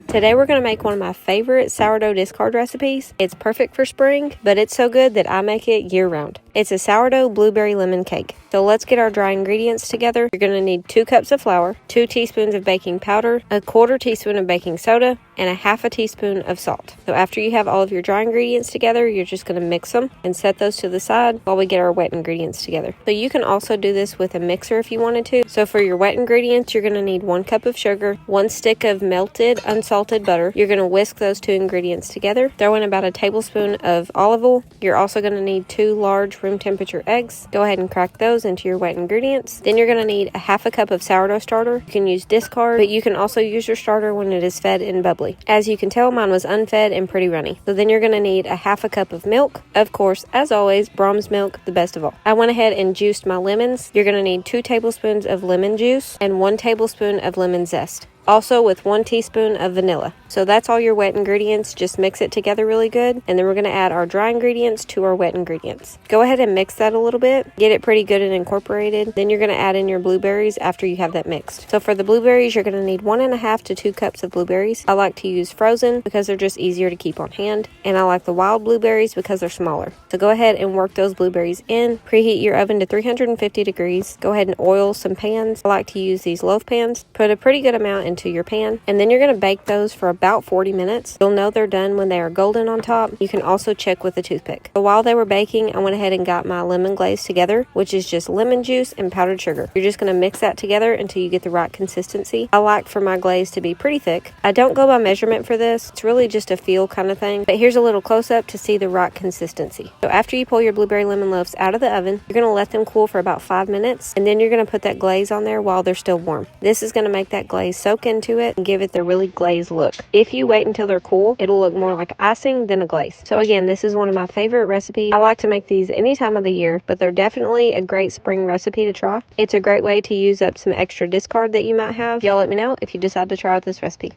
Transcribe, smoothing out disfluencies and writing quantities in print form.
Today we're going to make one of my favorite sourdough discard recipes. It's perfect for spring, but it's so good that I make it year-round. It's a sourdough blueberry lemon cake. So let's get our dry ingredients together. You're going to need 2 cups of flour, 2 teaspoons of baking powder, a 1/4 teaspoon of baking soda, and a 1/2 teaspoon of salt. So after you have all of your dry ingredients together, you're just going to mix them and set those to the side while we get our wet ingredients together. So you can also do this with a mixer if you wanted to. So for your wet ingredients, you're going to need 1 cup of sugar, 1 stick of melted unsalted butter. You're going to whisk those 2 ingredients together. Throw in about a tablespoon of olive oil. You're also going to need 2 large room temperature eggs. Go ahead and crack those into your wet ingredients. Then you're going to need a 1/2 cup of sourdough starter. You can use discard, but you can also use your starter when it is fed and bubbly. As you can tell, mine was unfed and pretty runny. So then you're going to need a 1/2 cup of milk. Of course, as always, Brahms milk, the best of all. I went ahead and juiced my lemons. You're going to need 2 tablespoons of lemon juice and 1 tablespoon of lemon zest. Also with 1 teaspoon of vanilla. So that's all your wet ingredients. Just mix it together really good. And then we're going to add our dry ingredients to our wet ingredients. Go ahead and mix that a little bit. Get it pretty good and incorporated. Then you're going to add in your blueberries after you have that mixed. So for the blueberries, you're going to need 1 1/2 to 2 cups of blueberries. I like to use frozen because they're just easier to keep on hand. And I like the wild blueberries because they're smaller. So go ahead and work those blueberries in. Preheat your oven to 350 degrees. Go ahead and oil some pans. I like to use these loaf pans. Put a pretty good amount into your pan, and then you're going to bake those for about 40 minutes. You'll know they're done when they are golden on top. You can also check with a toothpick. So while they were baking, I went ahead and got my lemon glaze together, which is just lemon juice and powdered sugar. You're just going to mix that together until you get the right consistency. I like for my glaze to be pretty thick. I don't go by measurement for this. It's really just a feel kind of thing, but here's a little close-up to see the right consistency. So after you pull your blueberry lemon loaves out of the oven, you're going to let them cool for about 5 minutes, and then you're going to put that glaze on there while they're still warm. This is going to make that glaze soak into it and give it the really glazed look. If you wait until they're cool, it'll look more like icing than a glaze. So again, this is one of my favorite recipes. I like to make these any time of the year, but they're definitely a great spring recipe to try. It's a great way to use up some extra discard that you might have. Y'all let me know if you decide to try out this recipe.